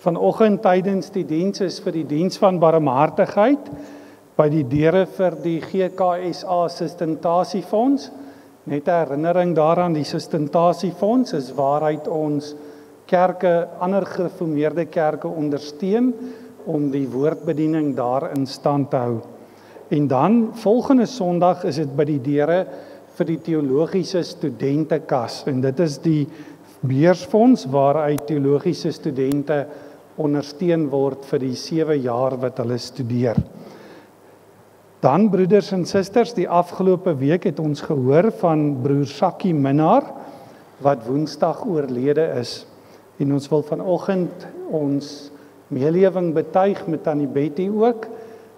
Vanoggend tydens die diens is vir die diens van barmhartigheid by die deure vir die GKSA Sustentasiefondse. Net 'n herinnering daaraan, die Sustentasiefondse is waaruit ons kerke, ander gereformeerde kerke ondersteun om die woordbediening daar in stand te hou. En dan volgende Sondag is dit by die deure vir die teologiese studentekas en dit is die beursfonds waaruit teologiese studente ondersteun word vir die 7 jaar wat hulle studeer. Dan broeders en susters, die afgelope week het ons gehoor van broer Sakkie Minnar wat Woensdag oorlede is. En ons wil vanoggend ons meelewing betuig met Tannie Betty ook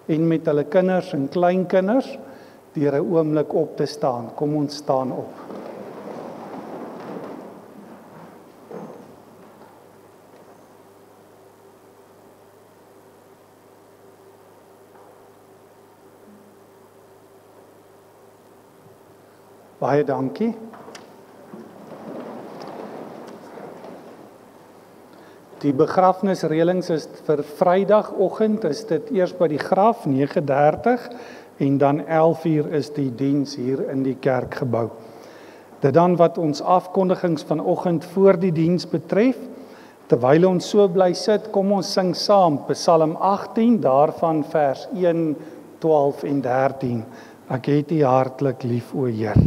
en met hulle kinders en kleinkinders deur 'n oomblik op te staan. Kom ons staan op. Baie dankie. Die begrafnisreëlings is vir Vrydagoggend, is dit eers by die graf 9:30 en dan 11:00 is die diens hier in die kerkgebou. Dit dan wat ons afkondigings vanoggend voor die diens betref. Terwyl ons so bly sit, kom ons sing saam Psalm 18, daarvan vers 1, 12 en 13. Ek het U hartlik lief, o Heer.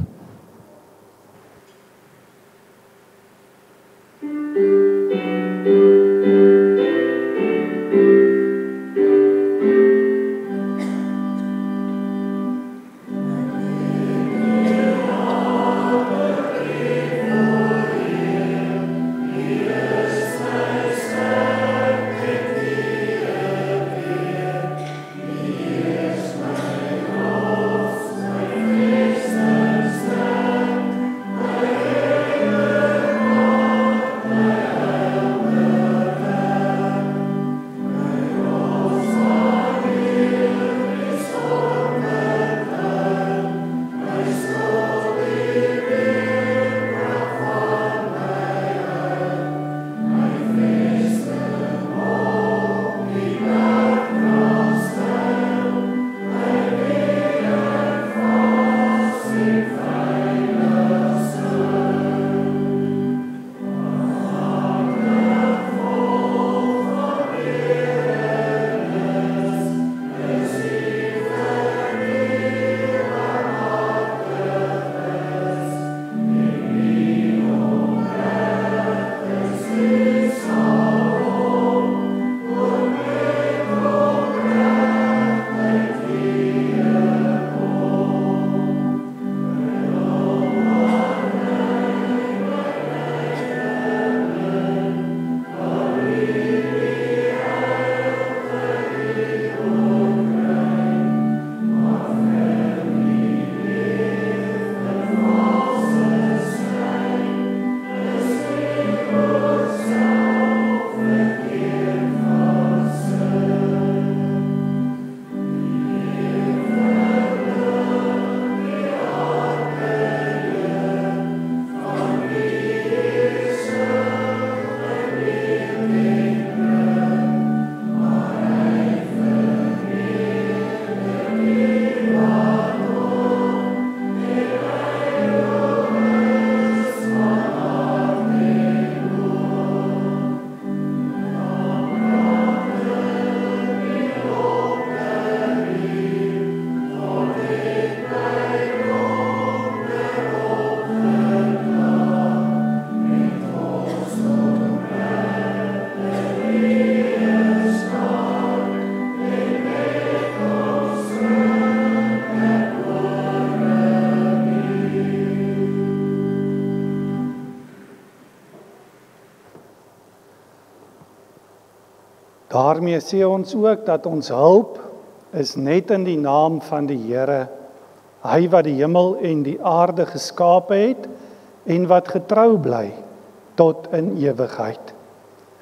Daarmee sê ons ook dat ons hulp is net in die naam van die Here, hy wat die hemel en die aarde geskape het en wat getrou bly tot in ewigheid.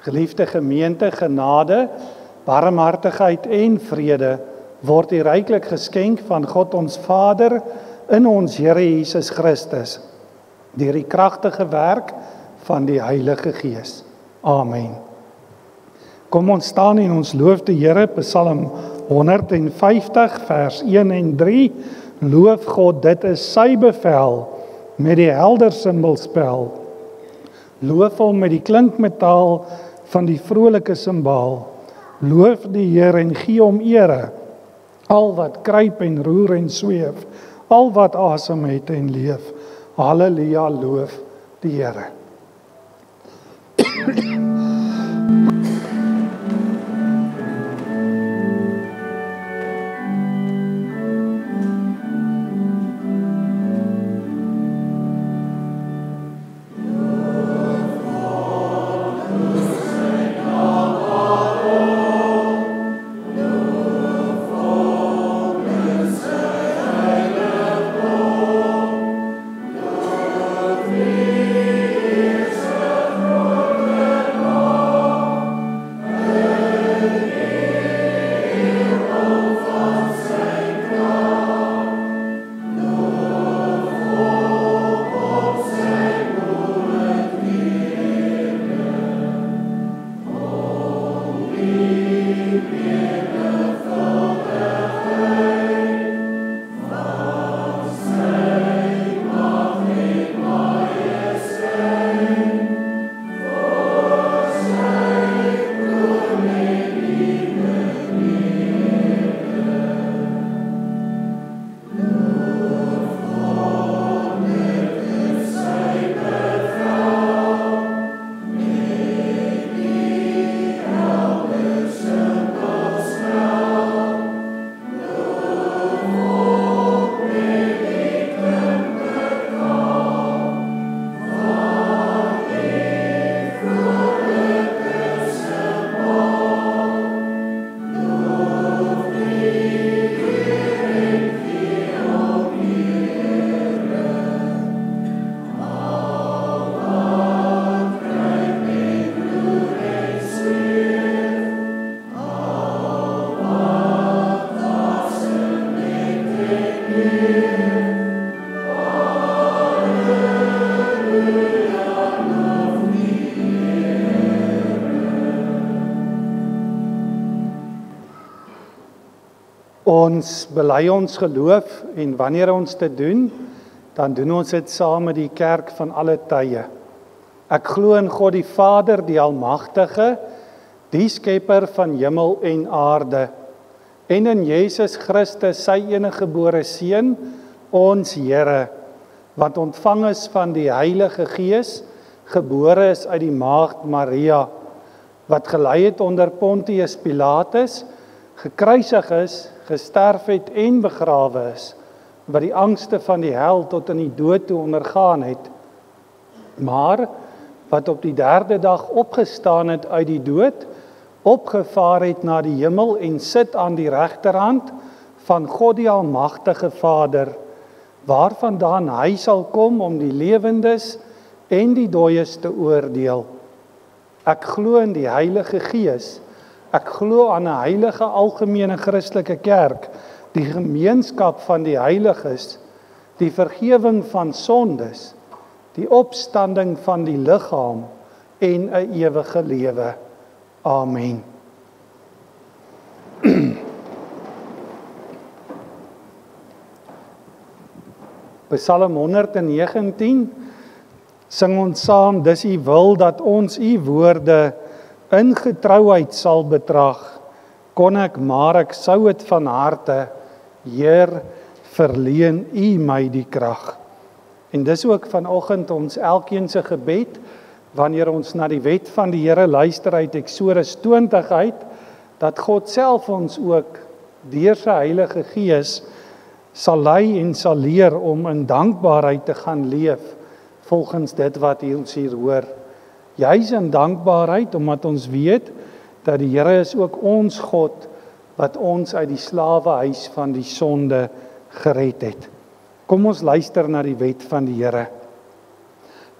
Geliefde gemeente, genade, barmhartigheid en vrede word U ryklik geskenk van God ons Vader in ons Here Jesus Christus, deur die kragtige werk van die Heilige Gees. Amen. Kom ons staan en ons loof die Here, Psalm 150 vers 1 en 3. Loof God, dit is sy bevel, met die helder simbalspel. Loof hom met die klinkmetaal van die vrolike simbaal. Loof die Here en gee hom ere, al wat kruip en roer en sweef, al wat asem het en leef. Halleluja, loof die Here. Ons bely ons geloof en wanneer ons dit doen, dan doen ons dit saam met die kerk van alle tye. Ek glo in God die Vader, die Almagtige, die skepper van hemel en aarde, en in Jesus Christus, sy eniggebore Seun, ons Here, wat ontvang is van die Heilige Gees, gebore is uit die maagd Maria, wat gelei het onder Pontius Pilatus, gekruisig is, gesterf het en begrawe is, wat die angste van die hel tot in die dood toe ondergaan het, maar wat op die 3de dag opgestaan het uit die dood, opgevaar het na die hemel en sit aan die regterhand van God die Almagtige Vader, waarvandaan hy sal kom om die lewendes en die dooies te oordeel. Ek glo in die Heilige Gees. Ek glo aan 'n heilige algemene Christelike kerk, die gemeenskap van die heiliges, die vergifnis van sondes, die opstanding van die liggaam en 'n ewige lewe. Amen. Psalm 119 sing ons saam, dis u wil dat ons u woorde in getrouheid sal betrag, kon ek, maar ek sou het van harte, Heer, verleen u my die krag. En dis ook vanoggend ons elkeen se gebed, wanneer ons na die wet van die Here luister uit Eksodus 20 uit, dat God self ons ook deur sy Heilige Gees sal lei en sal leer om in dankbaarheid te gaan leef, volgens dit wat ons hier hoor. Juis in dankbaarheid, omdat ons weet dat die Here is ook ons God, wat ons uit die slawehuis van die sonde gered het. Kom ons luister na die wet van die Here.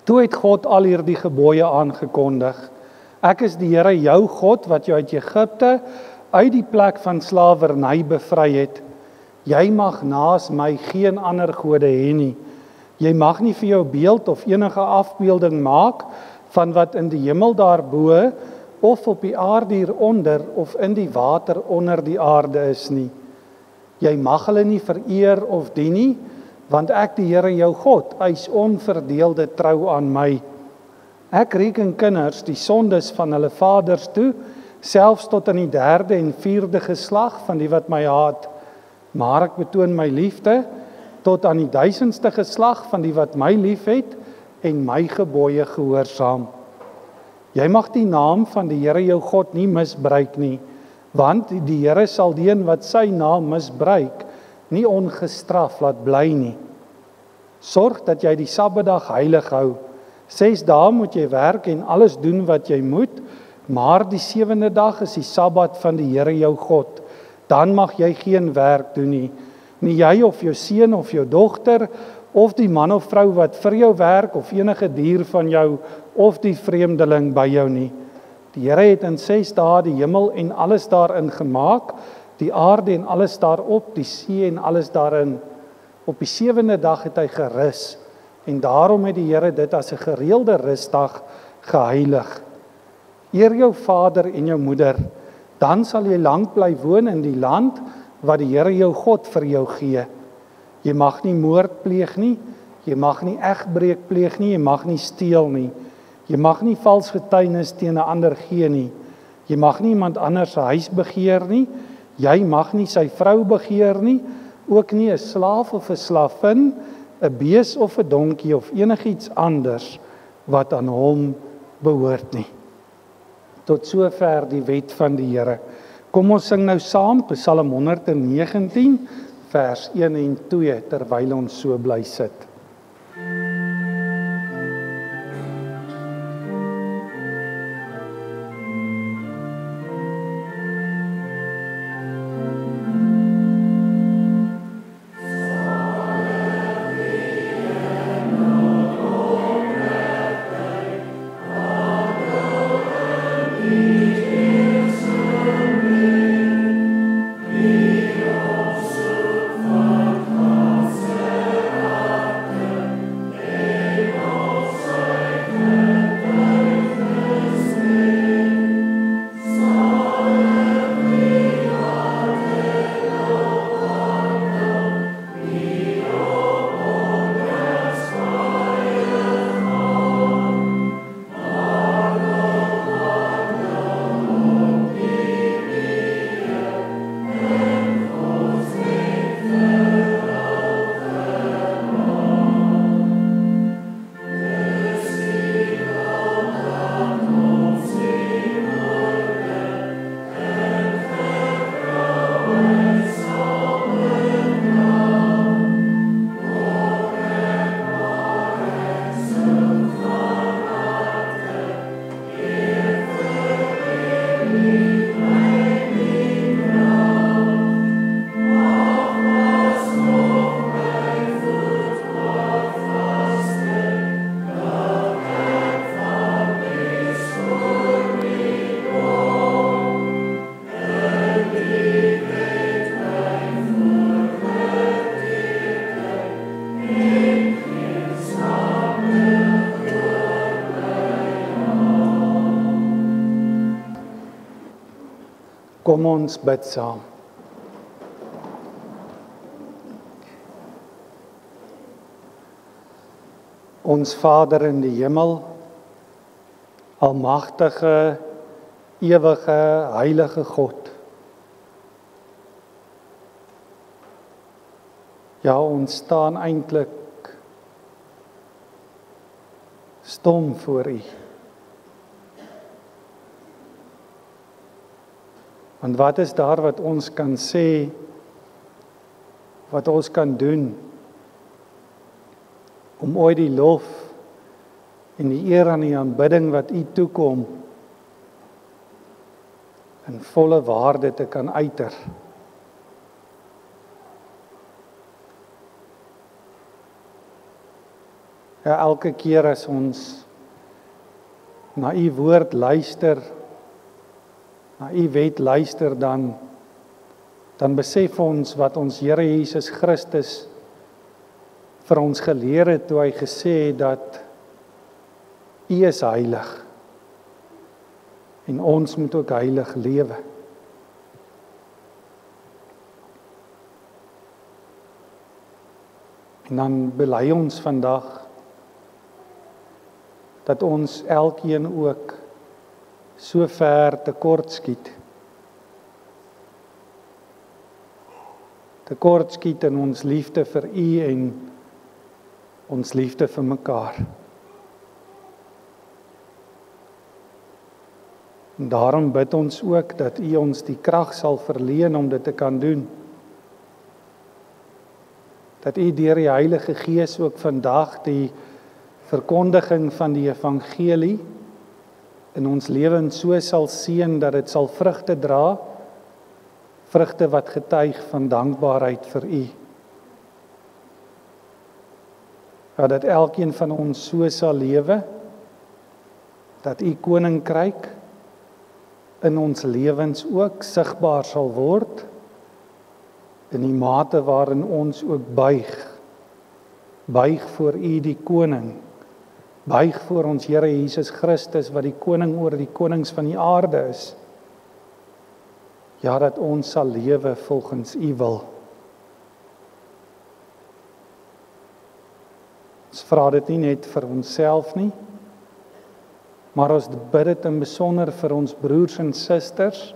Toe het God al hierdie gebooie aangekondig. Ek is die Here jou God, wat jou uit Egipte, uit die plek van slawerny bevry het. Jy mag naas my geen ander gode hê nie. Jy mag nie vir jou beeld of enige afbeelding maak van wat in die hemel daarbo, of op die aarde hieronder of in die water onder die aarde is nie. Jy mag hulle nie vereer of dien nie, want ek die Here jou God eis onverdeelde trou aan my. Ek reken kinders die sondes van hulle vaders toe, selfs tot in die 3de en 4de geslag van die wat my haat. Maar ek betoon my liefde tot aan die 1000ste geslag van die wat my liefhet en my gebooie gehoorsaam. Jy mag die naam van die Here jou God nie misbruik nie, want die Here sal die een wat sy naam misbruik, nie ongestraf laat bly nie. Sorg dat jy die Sabbatdag heilig hou. 6 dae moet jy werk en alles doen wat jy moet, maar die 7de dag is die Sabbat van die Here jou God. Dan mag jy geen werk doen nie. Nie jy of jou seun of jou dogter, of die man of vrou wat vir jou werk, of enige dier van jou, of die vreemdeling by jou nie. Die Here het in 6 dae die hemel en alles daarin gemaak, die aarde en alles daarop, die see en alles daarin. Op die 7de dag het hy gerus, en daarom het die Here dit as 'n gereelde rusdag geheilig. Eer jou vader en jou moeder, dan sal jy lank bly woon in die land wat die Here jou God vir jou gee. Jy mag nie moord pleeg nie, jy mag nie egbreek pleeg nie, jy mag nie steel nie. Jy mag nie vals getuienis teen 'n ander gee nie. Jy mag nie iemand anders se huis begeer nie. Jy mag nie sy vrou begeer nie, ook nie 'n slaaf of 'n slavin, 'n bees of 'n donkie of enigiets anders wat aan hom behoort nie. Tot sover die wet van die Here. Kom ons sing nou saam Psalm 119 vers 1 en 2 terwyl ons so bly sit. Kom ons bid saam. Ons Vader in die hemel, almagtige, ewige, heilige God. Ja, ons staan eintlik stom voor U. Want wat is daar wat ons kan sê, wat ons kan doen, om ooit die lof en die eer aan die aanbidding wat U toekom, in volle waarde te kan uiter. Ja, elke keer as ons na U woord luister, na U wet luister, dan besef ons wat ons Here Jesus Christus vir ons geleer het toe hy gesê het dat U is heilig En ons moet ook heilig lewe. En dan bely ons vandag dat ons elkeen ook so ver tekortskiet. Tekortskiet in ons liefde vir U en ons liefde vir mekaar. En daarom bid ons ook dat U ons die krag sal verleen om dit te kan doen. Dat U deur die Heilige Gees ook vandag die verkondiging van die evangelie in ons lewens so sal seën dat dit sal vrugte dra, vrugte wat getuig van dankbaarheid vir U. Ja, dat elkeen van ons so sal lewe, dat U koninkryk in ons lewens ook sigbaar sal word, in die mate waarin ons ook buig voor U die koning, buig voor ons Here Jesus Christus wat die koning oor die konings van die aarde is. Ja, dat ons sal lewe volgens U wil. Ons vra dit nie net vir onsself nie, maar ons bid dit in besonder vir ons broers en susters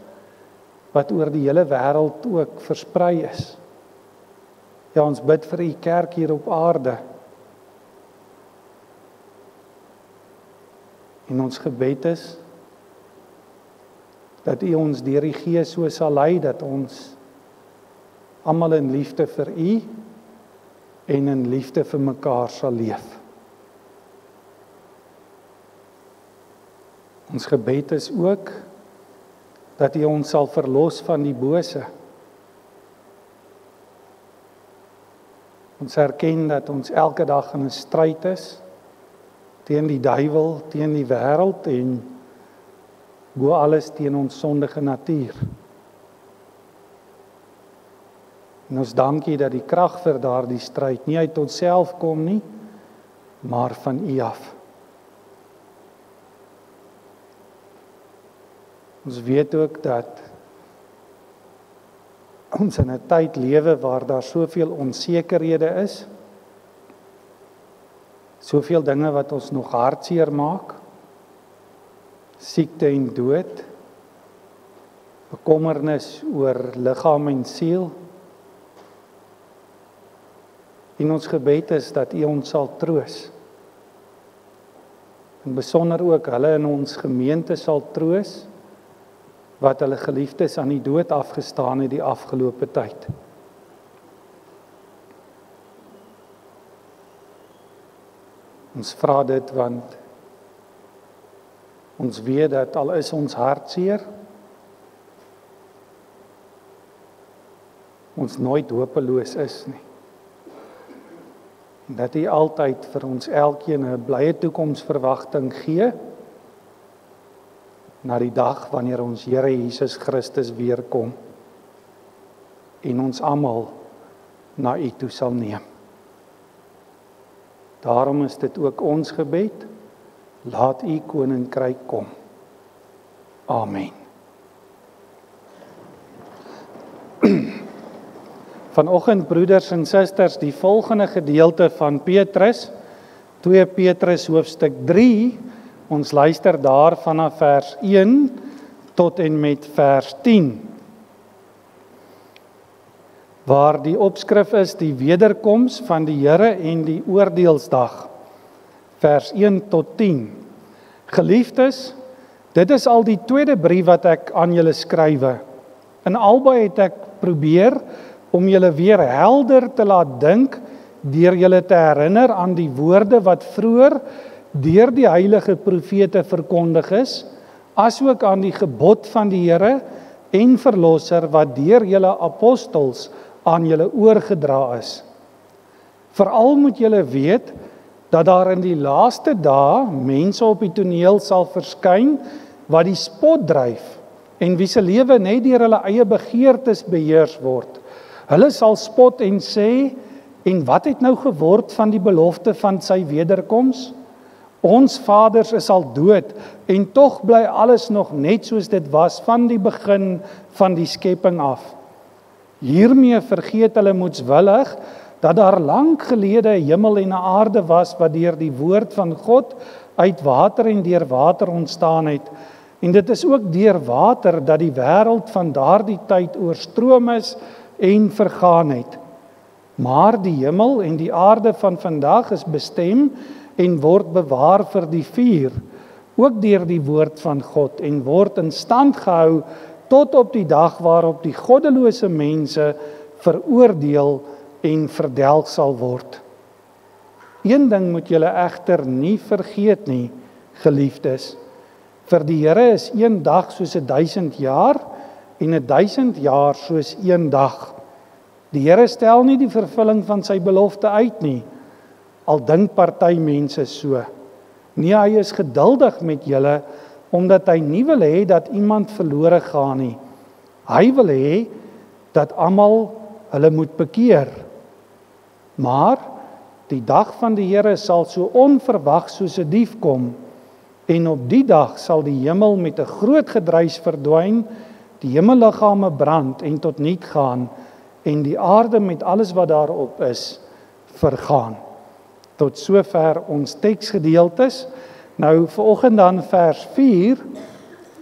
wat oor die hele wêreld ook versprei is. Ja, ons bid vir U kerk hier op aarde. En ons gebed is dat U ons deur die Gees so sal lei dat ons almal in liefde vir U en in liefde vir mekaar sal leef. Ons gebed is ook dat U ons sal verlos van die bose. Ons erken dat ons elke dag in 'n stryd is teen die duiwel, teen die wêreld en bo alles teen ons sondige natuur. En ons dankie dat die krag vir daardie stryd nie uit onsself kom nie, maar van U af. Ons weet ook dat ons in 'n tyd lewe waar daar soveel onsekerhede is, soveel dinge wat ons nog hartseer maak, siekte en dood, bekommernis oor liggaam en siel. En ons gebed is dat U ons sal troos. En besonder ook hulle in ons gemeente sal troos, wat hulle geliefdes aan die dood afgestaan het die afgelope tyd. Ons vra dit want ons weet dat al is ons hartseer, ons nooit hopeloos is nie. En dat U altyd vir ons elkeen 'n blye toekomsverwagting gee, na die dag wanneer ons Here Jesus Christus weer kom en ons almal na U toe sal neem. Daarom is dit ook ons gebed, laat U koninkryk kom. Amen. Vanoggend, broeders en susters, die volgende gedeelte van Petrus, 2 Petrus hoofstuk 3, ons luister daar vanaf vers 1 tot en met vers 10. Waar die opskrif is die wederkoms van die Here en die oordeelsdag. Vers 1 tot 10. Geliefdes, dit is al die tweede brief wat ek aan julle skrywe. In albei het ek probeer om julle weer helder te laat dink, deur julle te herinner aan die woorde wat vroeër deur die heilige profete verkondig is, asook aan die gebod van die Here en Verlosser wat deur julle apostels aan julle oorgedra is. Veral moet julle weet dat daar in die laaste dae mense op die toneel sal verskyn wat die spot dryf en wie se lewe net deur hulle eie begeertes beheers word. Hulle sal spot en sê, en wat het nou geword van die belofte van sy wederkoms? Ons vaders is al dood en tog bly alles nog net soos dit was van die begin van die skepping af. Hiermee vergeet hulle moedswillig dat daar lank gelede 'n hemel en 'n aarde was wat deur die woord van God uit water en deur water ontstaan het. En dit is ook deur water dat die wêreld van daardie tyd oorstroom is en vergaan het. Maar die hemel en die aarde van vandag is bestem en word bewaar vir die vuur, ook deur die woord van God, en word in stand gehou tot op die dag waarop die goddelose mense veroordeel en verdelg sal word. Een ding moet julle egter nie vergeet nie, geliefdes. Vir die Here is een dag soos 1000 jaar en 1000 jaar soos een dag. Die Here stel nie die vervulling van sy belofte uit nie, al dink party mense so. Nee, hy is geduldig met julle, omdat hy nie wil hê dat iemand verlore gaan nie. Hy wil hê dat almal hulle moet bekeer. Maar die dag van die Here sal so onverwags soos 'n dief kom, en op die dag sal die hemel met 'n groot gedruis verdwyn, die hemelliggame brand en tot niet gaan, en die aarde met alles wat daarop is, vergaan. Tot sover ons teksgedeeltes. Nou vanoggend dan vers 4,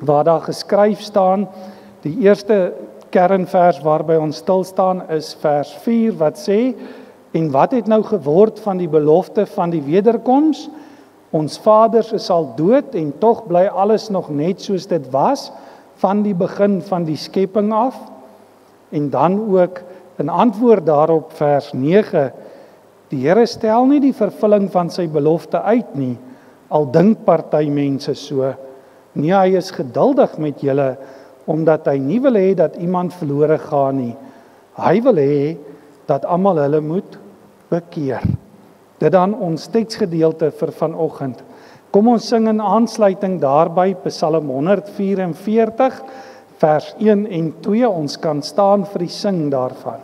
waar daar geskryf staan, die eerste kernvers waarby ons stil staan is vers 4 wat sê: en wat het nou geword van die belofte van die wederkoms? Ons vaders is al dood en tog bly alles nog net soos dit was van die begin van die skepping af. En dan ook in antwoord daarop vers 9: die Here stel nie die vervulling van sy belofte uit nie, al dink party mense so. Nee, hy is geduldig met julle, omdat hy nie wil hê dat iemand verlore gaan nie. Hy wil hê dat almal hulle moet bekeer. Dit dan ons teksgedeelte vir vanoggend. Kom ons sing in aansluiting daarby Psalm 144 vers 1 en 2. Ons kan staan vir die sing daarvan.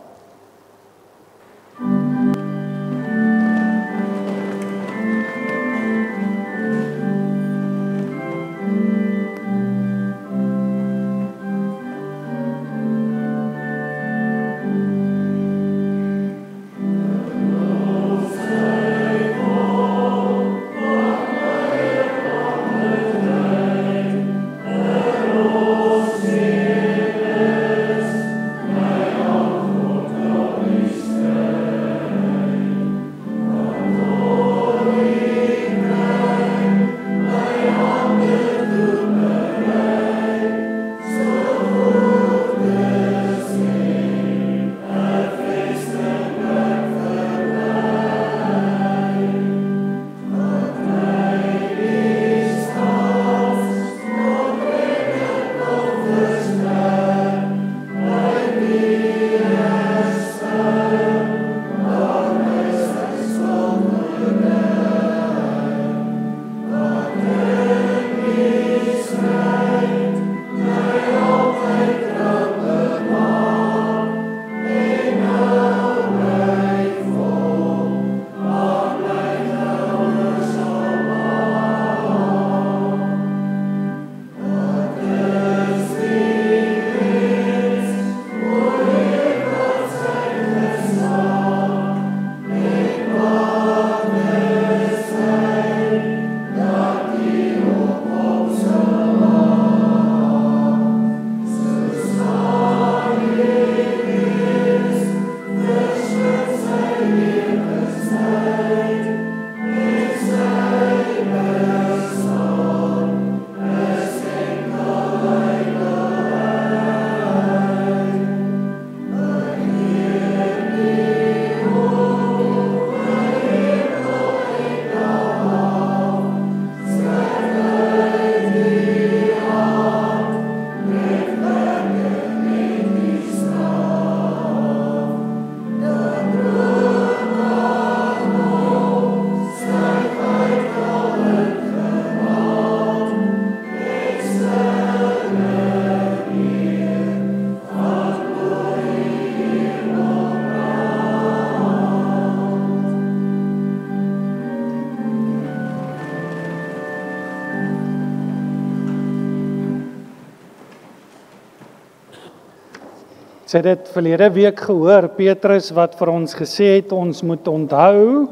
Ons het dit verlede week gehoor, Petrus wat vir ons gesê het, ons moet onthou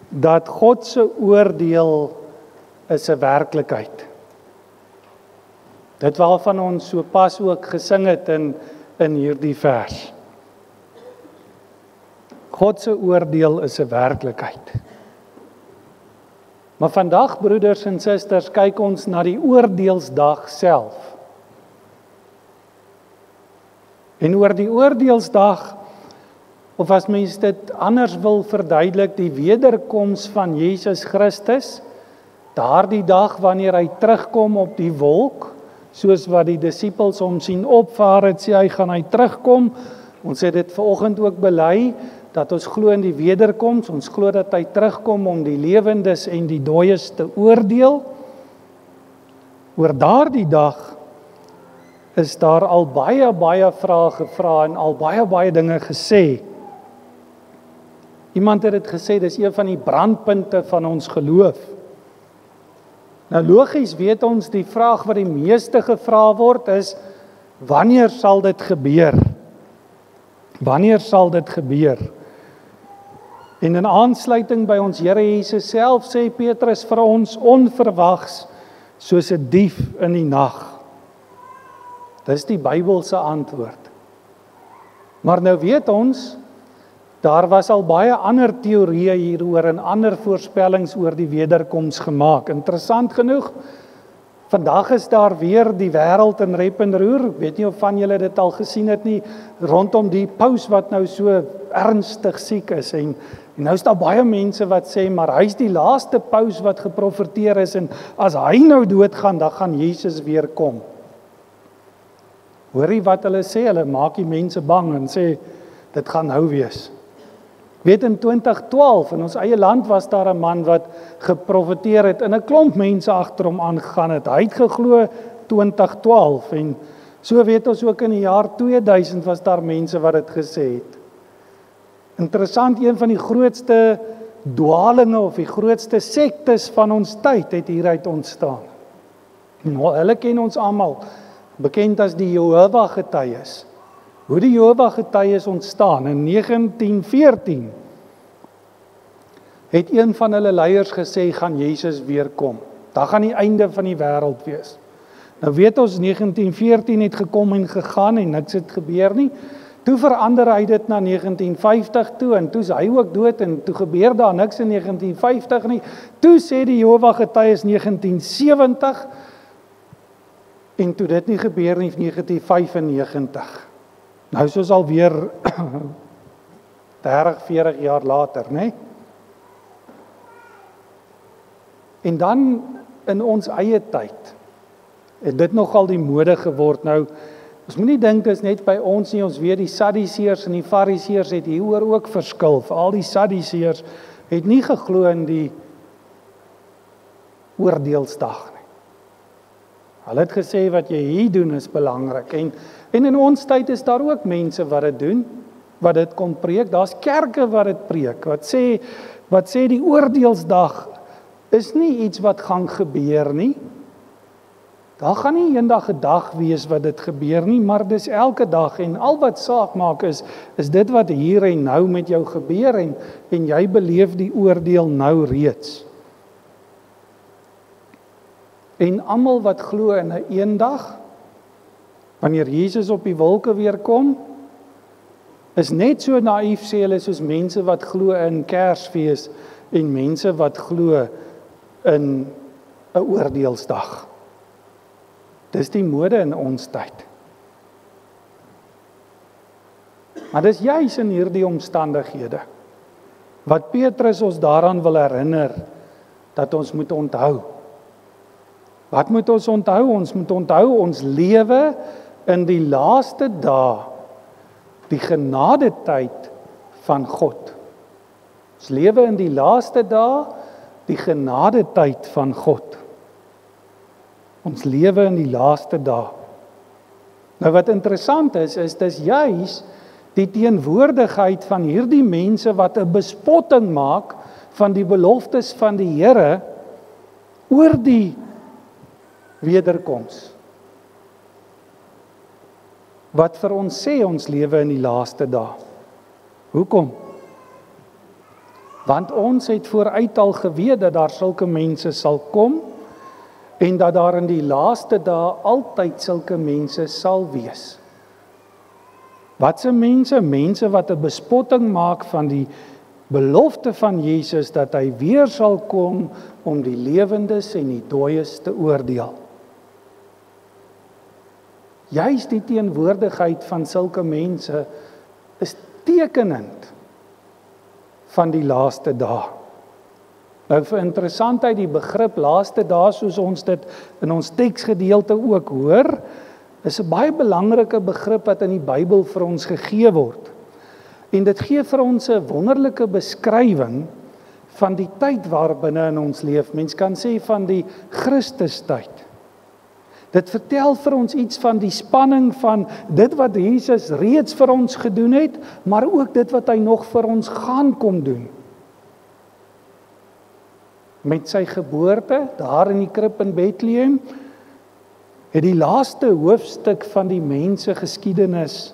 dat God se oordeel is 'n werklikheid. Dit waarvan ons so pas ook gesing het in hierdie vers. God se oordeel is 'n werklikheid. Maar vandag, broeders en susters, kyk ons na die oordeelsdag self. En oor die oordeelsdag, of as mens dit anders wil verduidelik, die wederkoms van Jesus Christus, daardie dag wanneer hy terugkom op die wolk, soos wat die disippels hom sien opvaar het, sê hy gaan hy terugkom. Ons het dit vanoggend ook bely, dat ons glo in die wederkoms, ons glo dat hy terugkom om die lewendes en die dooies te oordeel. Oor daardie dag is daar al baie vrae gevra en al baie dinge gesê. Iemand het dit gesê, dis een van die brandpunte van ons geloof. Nou logies weet ons, die vraag wat die meeste gevra word is, wanneer sal dit gebeur? Wanneer sal dit gebeur? En in aansluiting by ons Here Jesus self, sê Petrus vir ons, onverwags, soos 'n dief in die nag. Dis die Bybelse antwoord. Maar nou weet ons, daar was al baie ander teorieë hieroor en ander voorspellings oor die wederkoms gemaak. Interessant genoeg, vandag is daar weer die wêreld in rep en roer. Ek weet nie of van julle dit al gesien het nie, rondom die paus wat nou so ernstig siek is. En nou is daar baie mense wat sê, maar hy's die laaste paus wat geprofeteer is, en as hy nou doodgaan, dan gaan Jesus weer kom. Hoorie wat hulle sê, hulle maak die mense bang en sê, dit gaan nou wees. Weet in 2012, in ons eie land was daar 'n man wat geprofeteer het en 'n klomp mense agter hom aangegaan het. Hy het geglo 2012 en so weet ons ook in die jaar 2000 was daar mense wat dit gesê het. Interessant, een van die grootste dwalinge of die grootste sektes van ons tyd het hieruit ontstaan. Nou, hulle ken ons almal, bekend as die Jehovah-getuies. Hoe die Jehovah-getuies ontstaan in 1914 het een van hulle leiers gesê, gaan Jesus weer kom. Daar gaan die einde van die wêreld wees. Nou weet ons 1914 het gekom en gegaan en niks het gebeur nie. Toe verander hy dit na 1950 toe en toe is hy ook dood en toe gebeur daar niks in 1950 nie. Toe sê die Jehovah-getuies 1970 en toe dit nie gebeur nie 1995. Nou is ons alweer 30-40 jaar later, né? En dan in ons eie tyd het dit nogal die mode geword. Nou, ons moenie dink dit is net by ons nie, ons weet die Sadduseërs en die Fariseërs het hieroor ook verskil. Veral die Sadduseërs het nie geglo in die oordeelsdag nie. Hulle het gesê wat jy hier doen is belangrik. En in ons tyd is daar ook mense wat dit doen, wat dit kon preek. Daar's kerke wat dit preek, wat sê die oordeelsdag is nie iets wat gaan gebeur nie. Daar gaan nie eendag 'n dag wees wat dit gebeur nie, maar dis elke dag en al wat saak maak is dit wat hier en nou met jou gebeur en jy beleef die oordeel nou reeds. En almal wat glo in 'n eendag, wanneer Jesus op die wolke weer kom, is net so naïef sê hulle soos mense wat glo in Kersfees en mense wat glo in 'n oordeelsdag. Dis die mode in ons tyd. Maar dis juis in hierdie omstandighede wat Petrus ons daaraan wil herinner dat ons moet onthou. Wat moet ons onthou? Ons moet onthou ons lewe in die laaste dae, die genadetyd van God. Ons lewe in die laaste dae, die genadetyd van God. Ons lewe in die laaste dae. Nou wat interessant is dis juis die teenwoordigheid van hierdie mense wat 'n bespotting maak van die beloftes van die Here oor die wederkoms. wat vir ons sê ons lewe in die laaste dae. Hoekom? Want ons het vooruit al geweet dat daar sulke mense sal kom en dat daar in die laaste dae altyd sulke mense sal wees. Watse mense? Mense wat 'n bespotting maak van die belofte van Jesus dat hy weer sal kom om die lewendes en die dooies te oordeel. Juist die teenwoordigheid van sulke mense is tekenend van die laaste dae. Nou vir interessantheid, die begrip laaste dae, soos ons dit in ons teksgedeelte ook hoor, is 'n baie belangrike begrip wat in die Bybel vir ons gegee word. En dit gee vir ons 'n wonderlike beskrywing van die tyd waarbinne in ons leef. Mens kan sê van die Christustyd. Dit vertel vir ons iets van die spanning van dit wat Jesus reeds vir ons gedoen het, maar ook dit wat hy nog vir ons gaan kom doen. Met sy geboorte, daar in die krib in Bethlehem, het die laaste hoofstuk van die mensgeskiedenis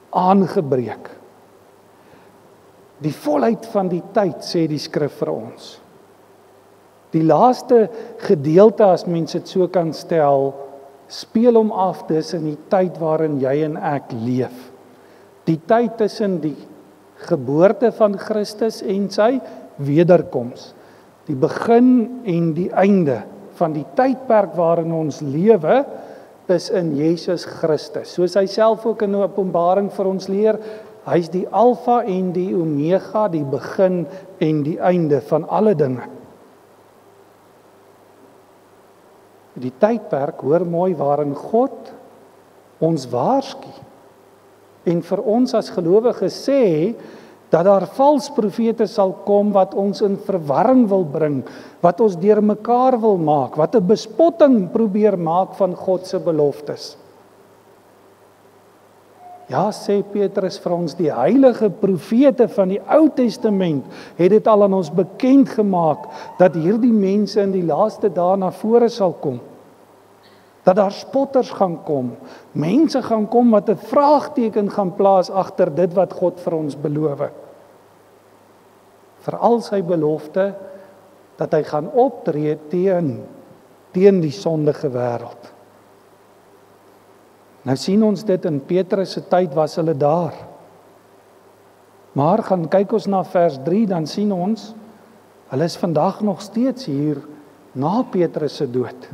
aangebreek. Die volheid van die tyd, sê die skrif vir ons. Die laaste gedeelte, as mens dit so kan stel, speel hom af dis in die tyd waarin jy en ek leef. Die tyd tussen die geboorte van Christus en sy wederkoms. Die begin en die einde van die tydperk waarin ons lewe is in Jesus Christus. Soos hy self ook in Openbaring vir ons leer, hy is die Alfa en die Omega, die begin en die einde van alle dinge. Die tydperk, hoor mooi, waarin God ons waarsku en vir ons as gelowiges sê dat daar vals profete sal kom wat ons in verwarring wil bring, wat ons deurmekaar wil maak, wat 'n bespotting probeer maak van God se beloftes. Ja, sê Petrus vir ons, die heilige profete van die Ou Testament het dit al aan ons bekend gemaak dat hierdie mense in die laaste dae na vore sal kom. Dat daar spotters gaan kom, mense gaan kom wat 'n vraagteken gaan plaas agter dit wat God vir ons beloof. Veral sy belofte dat hy gaan optree teen die sondige wêreld. Nou sien ons dit in Petrus se tyd was hulle daar. Maar gaan kyk ons na vers 3, dan sien ons, hulle is vandag nog steeds hier na Petrus se dood.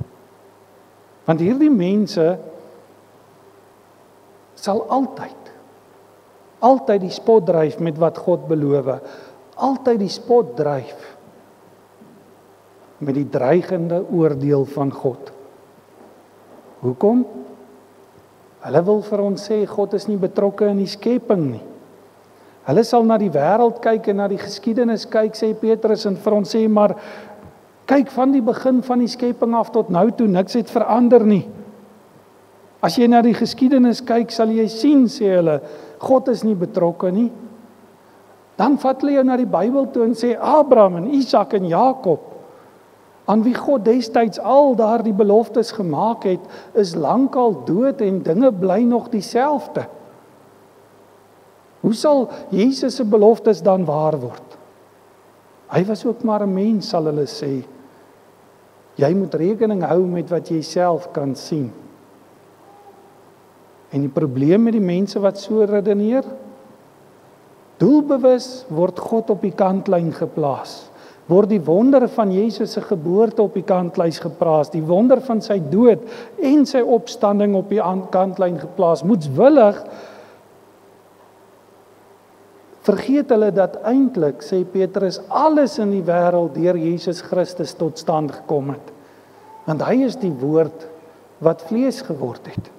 Want hierdie mense sal altyd die spot dryf met wat God beloof. Altyd die spot dryf met die dreigende oordeel van God. Hoekom? Hulle wil vir ons sê God is nie betrokke in die skepping nie. Hulle sal na die wêreld kyk en na die geskiedenis kyk, sê Petrus, en vir ons sê, maar kyk van die begin van die skepping af tot nou toe, niks het verander nie. As jy na die geskiedenis kyk, sal jy sien, sê hulle, God is nie betrokke nie. Dan vat hulle jou na die Bybel toe en sê, Abraham en Isak en Jakob, aan wie God destyds al daardie beloftes gemaak het, is lankal dood en dinge bly nog dieselfde. Hoe sal Jesus se beloftes dan waar word? Hy was ook maar 'n mens, sal hulle sê. Jy moet rekening hou met wat jy self kan sien. En die probleem met die mense wat so redeneer, doelbewus word God op die kantlyn geplaas. Word die wonder van Jesus se geboorte op die kantlyn geplaas, die wonder van sy dood en sy opstanding op die kantlyn geplaas. Moetswillig vergeet hulle dat eintlik, sê Petrus, alles in die wêreld deur Jesus Christus tot stand gekom het. Want hy is die woord wat vlees geword het.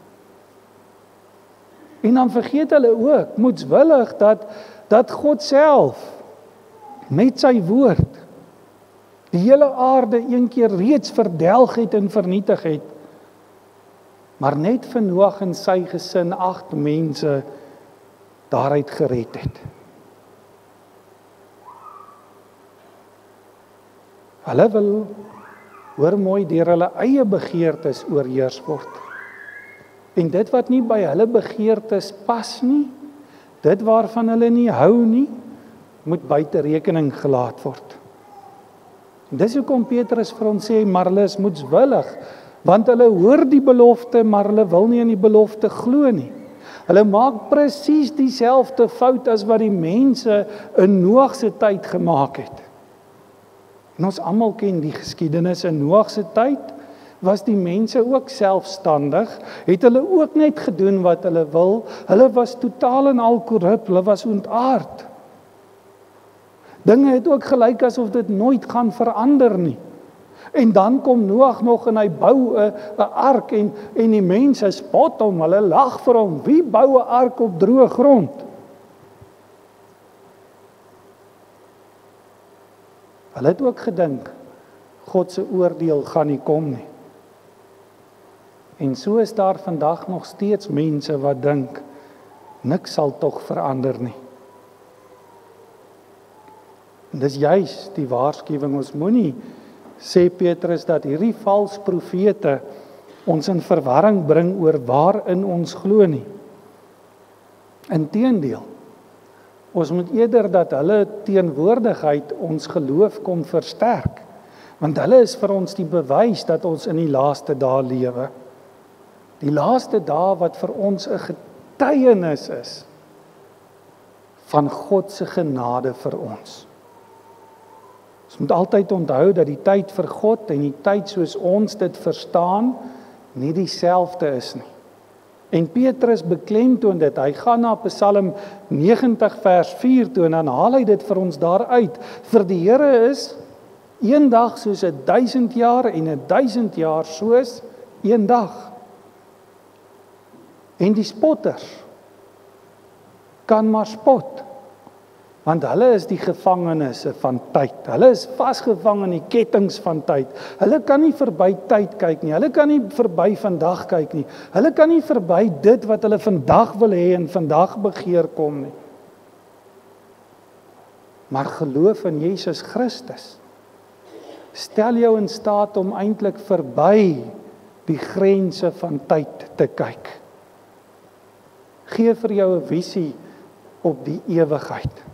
En dan vergeet hulle ook, moetswillig, dat God self met sy woord die hele aarde een keer reeds verdelg het en vernietig het, maar net vir Noag en sy gesin 8 mense daaruit gered het. Hulle wil, hoor mooi, deur hulle eie begeertes oorheers word. En dit wat nie by hulle begeertes pas nie, dit waarvan hulle nie hou nie, moet buite rekening gelaat word. En dis hoekom Petrus vir ons sê, maar hulle is moedswillig, want hulle hoor die belofte, maar hulle wil nie in die belofte glo nie. Hulle maak presies dieselfde fout as wat die mense in Noag se tyd gemaak het. En ons almal ken die geskiedenis. In Noag se tyd was die mense ook selfstandig, het hulle ook net gedoen wat hulle wil, hulle was totaal en al korrup, hulle was ontaard. Dinge het ook gelyk asof dit nooit gaan verander nie. En dan kom Noag nog en hy bou 'n ark en die mense spot hom, hulle lag vir hom. Wie bou 'n ark op droë grond? Hulle het ook gedink, God se oordeel gaan nie kom nie. En so is daar vandag nog steeds mense wat dink, niks sal tog verander nie. En dis juis die waarskuwing, ons moenie, sê Petrus, dat hierdie vals profete ons in verwarring bring oor waarin ons glo nie. Inteendeel, ons moet eerder dat hulle teenwoordigheid ons geloof kom versterk, want hulle is vir ons die bewys dat ons in die laaste dae lewe. Die laaste dae wat vir ons 'n getuienis is van God se genade vir ons. Ons moet altyd onthou dat die tyd vir God en die tyd soos ons dit verstaan nie dieselfde is nie. En Petrus beklemtoon dit. Hy gaan na Psalm 90 vers 4 toe en dan haal hy dit vir ons daaruit. Vir die Here is een dag soos 1000 jaar en 1000 jaar soos een dag. En die spotters kan maar spot, want hulle is die gevangenes van tyd. Hulle is vasgevang in die kettinge van tyd. Hulle kan nie verby tyd kyk nie. Hulle kan nie verby vandag kyk nie. Hulle kan nie verby dit wat hulle vandag wil hê en vandag begeer kom nie. Maar geloof in Jesus Christus stel jou in staat om eintlik verby die grense van tyd te kyk. Gee vir jou 'n visie op die ewigheid.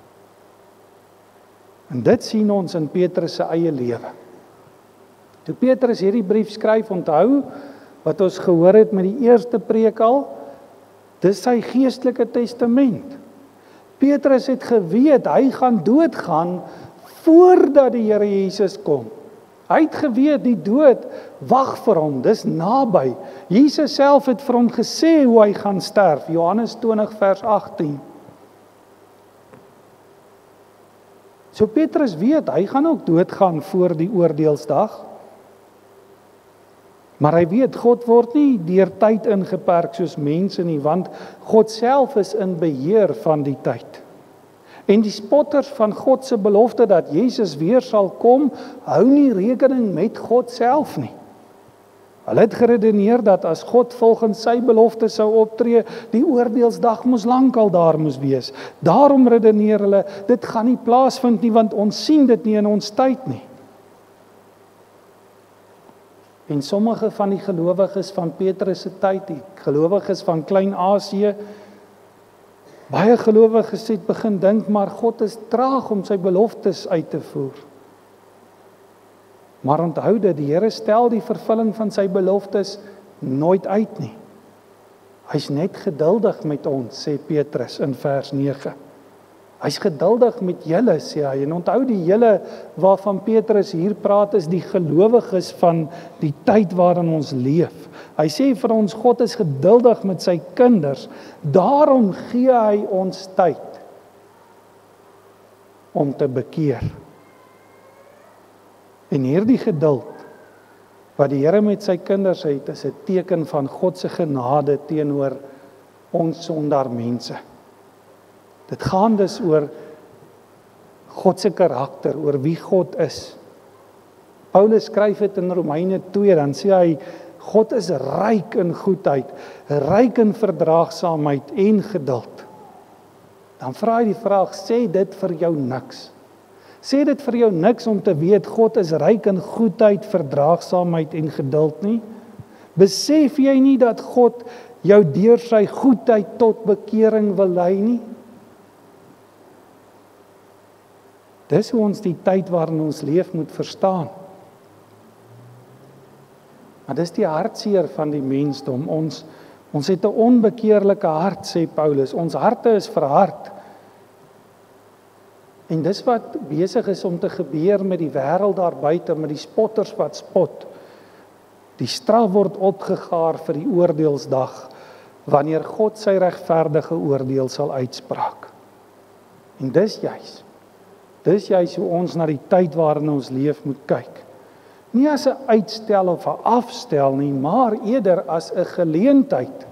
En dit sien ons in Petrus se eie lewe. Toe Petrus hierdie brief skryf, onthou wat ons gehoor het met die eerste preek al, dis sy geestelike testament. Petrus het geweet hy gaan doodgaan voordat die Here Jesus kom. Hy het geweet die dood wag vir hom, dis naby. Jesus self het vir hom gesê hoe hy gaan sterf, Johannes 20 vers 18. So Petrus weet, hy gaan ook doodgaan voor die oordeelsdag. Maar hy weet, God word nie deur tyd ingeperk soos mense nie, want God self is in beheer van die tyd. En die spotters van God se belofte dat Jesus weer sal kom, hou nie rekening met God self nie. Hulle het geredeneer dat as God volgens sy belofte sou optree, die oordeelsdag moes lankal daar moes wees. Daarom redeneer hulle, dit gaan nie plaasvind nie, want ons sien dit nie in ons tyd nie. En sommige van die gelowiges van Petrus se tyd, die gelowiges van Klein-Asië, baie gelowiges het begin dink, maar God is traag om sy beloftes uit te voer. Maar onthou dat die Here stel die vervulling van sy beloftes nooit uit nie. Hy's net geduldig met ons, sê Petrus in vers 9. Hy's geduldig met julle, sê hy. En onthou die julle waarvan Petrus hier praat is die gelowiges van die tyd waarin ons leef. Hy sê vir ons, God is geduldig met sy kinders. Daarom gee hy ons tyd om te bekeer. En hierdie geduld wat die Here met sy kinders het, is 'n teken van God se genade teenoor ons sondaar mense. Dit gaan dus oor God se karakter, oor wie God is. Paulus skryf dit in Romeine 2, dan sê hy, God is ryk in goedheid, ryk in verdraagsaamheid en geduld. Dan vra hy die vraag, sê dit vir jou niks? Sê dit vir jou niks om te weet God is ryk in goedheid, verdraagsaamheid en geduld nie? Besef jy nie dat God jou deur sy goedheid tot bekering wil lei nie? Dis hoe ons die tyd waarin ons leef moet verstaan. Maar dis die hartseer van die mensdom. Ons het 'n onbekeerlike hart, sê Paulus. Ons harte is verhard. En dis wat besig is om te gebeur met die wêreld daar buite, met die spotters wat spot. Die straf word opgegaar vir die oordeelsdag, wanneer God sy regverdige oordeel sal uitspraak. En dis juis hoe ons na die tyd waarin ons leef moet kyk. Nie as 'n uitstel of 'n afstel nie, maar eerder as 'n geleentheid.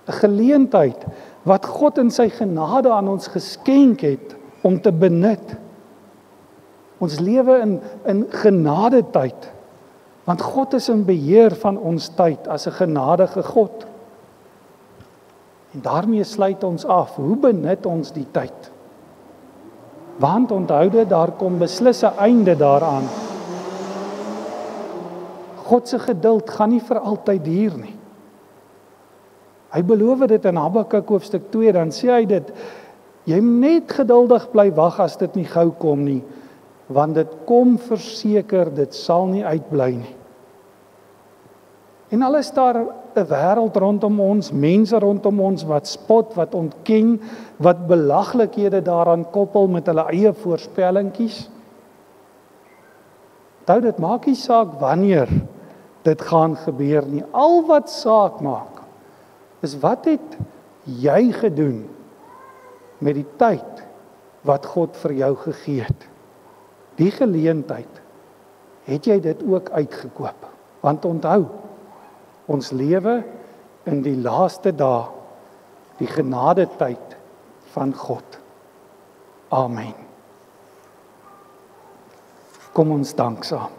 'n Geleentheid wat God in sy genade aan ons geskenk het om te benut. Ons lewe in genadetyd, want God is in beheer van ons tyd as 'n genadige God. En daarmee sluit ons af, hoe benut ons die tyd? Want onthou dit, daar kom beslis 'n einde daaraan. God se geduld gaan nie vir altyd duur nie. Hy beloof dit in Habakuk hoofstuk 2, dan sê hy dit, jy moet net geduldig bly wag as dit nie gou kom nie, want dit kom verseker, dit sal nie uitbly nie. En al is daar 'n wêreld rondom ons, mense rondom ons wat spot, wat ontken, wat belaglikhede daaraan koppel met hulle eie voorspellingkies. Dit maak nie saak wanneer dit gaan gebeur nie. Al wat saak maak, is wat het jy gedoen met die tyd wat God vir jou gegee het? Die geleentheid, het jy dit ook uitgekoop? Want onthou, ons lewe in die laaste dae, die genadetyd van God. Amen. Kom ons dank saam.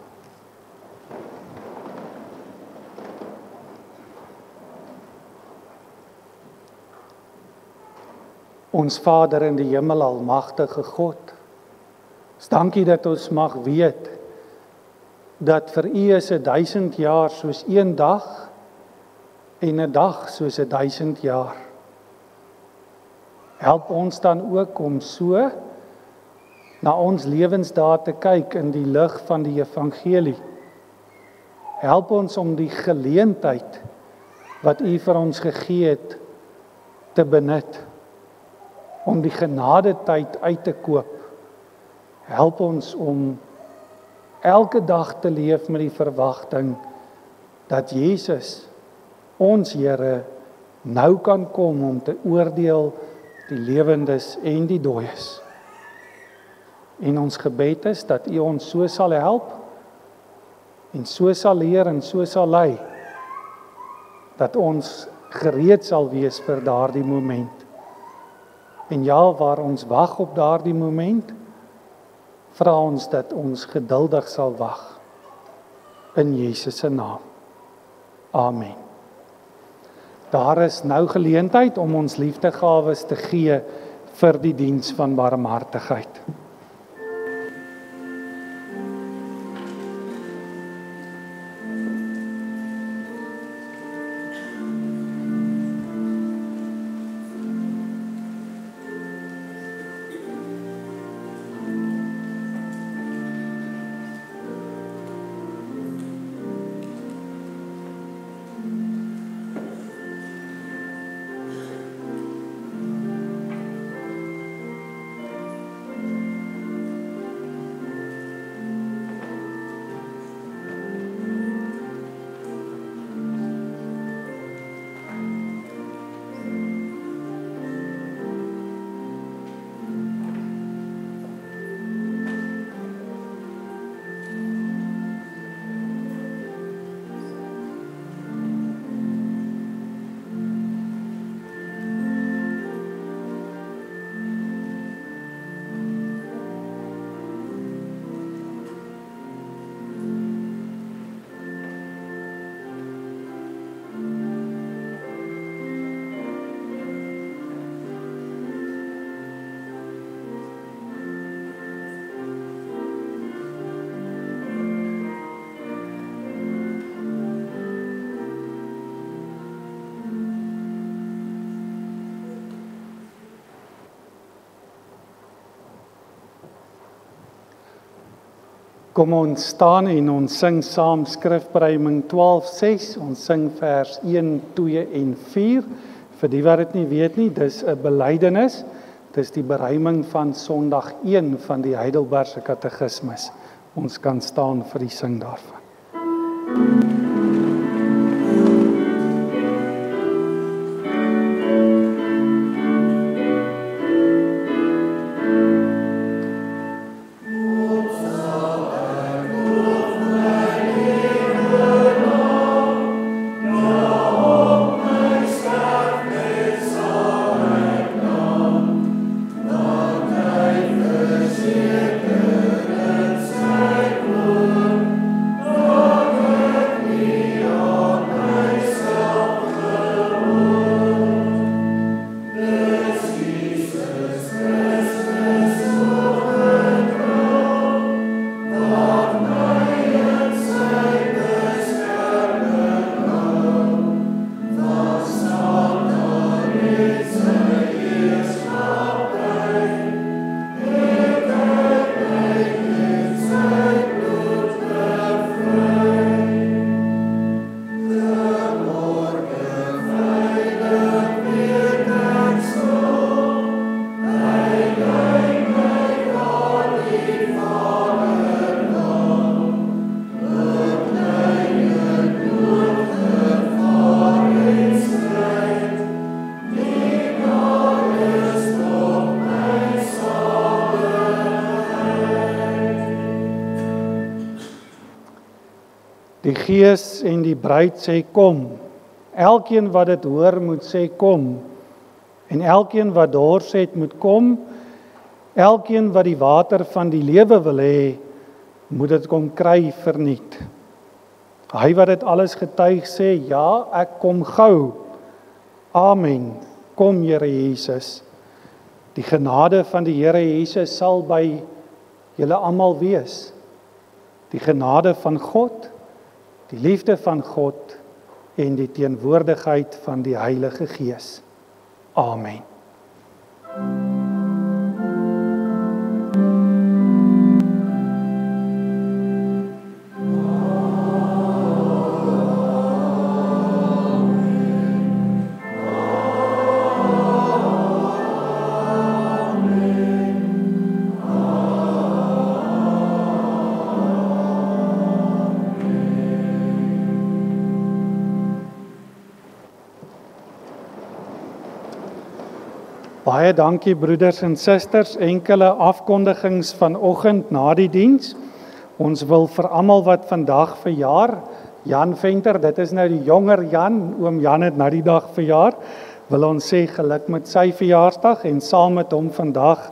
Ons Vader in die hemel, almagtige God, ons dankie dat ons mag weet, dat vir U is 1000 jaar soos een dag, en 'n dag soos 1000 jaar. Help ons dan ook om so na ons lewensdae te kyk in die lig van die evangelie. Help ons om die geleentheid wat U vir ons gegee het te benut, om die genadetyd uit te koop. Help ons om elke dag te leef met die verwagting dat Jesus, ons Here, nou kan kom om te oordeel die lewendes en die dooies. En ons gebed is dat U ons so sal help en so sal leer en so sal lei, dat ons gereed sal wees vir daardie moment. En ja, waar ons wag op daardie moment, vra ons dat ons geduldig sal wag. In Jesus se naam. Amen. Daar is nou geleentheid om ons liefdegawes te gee vir die diens van barmhartigheid. Kom ons staan en ons sing saam Skrifberuiming 12:6. Ons sing vers 1, 2 en 4. Vir die wat dit nie weet nie, dis 'n belydenis. Dis die beruiming van Sondag 1 van die Heidelbergse Katekismus. Ons kan staan vir die sing daarvan. Die Gees en die bruid sê kom. Elkeen wat dit hoor moet sê kom. En elkeen wat dors het moet kom. Elkeen wat die water van die lewe wil hê, moet dit kom kry verniet. Hy wat dit alles getuig sê, ja, ek kom gou. Amen. Kom Here Jesus. Die genade van die Here Jesus sal by julle almal wees. Die genade van God, die liefde van God en die teenwoordigheid van die Heilige Gees. Amen. Baie dankie broeders en susters, enkele afkondigings vanoggend na die diens. Ons wil vir almal wat vandag verjaar, Jan Venter, dit is nou die jonger Jan, oom Jan het nou die dag verjaar, wil ons sê geluk met sy verjaarsdag en saam met hom vandag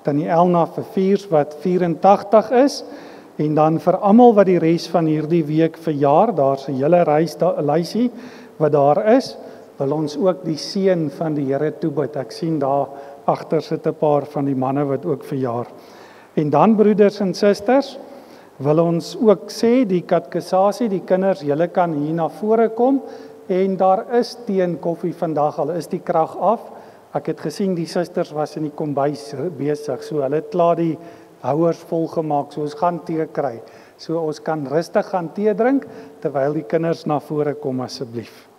tannie Elna Verviers wat 84 is en dan vir almal wat die res van hierdie week verjaar, daar's 'n hele lysie wat daar is. Wil ons ook die seën van die Here toebid. Ek sien daar agter sit 'n paar van die manne wat ook verjaar. En dan broeders en susters, wil ons ook sê die katkesasie, die kinders, julle kan hier na vore kom en daar is teen koffie vandag, al is die krag af. Ek het gesien die susters was in die kombuis besig, so hulle het klaar die houers volgemaak, so ons gaan tee kry. So ons kan rustig gaan tee drink terwyl die kinders na vore kom asseblief.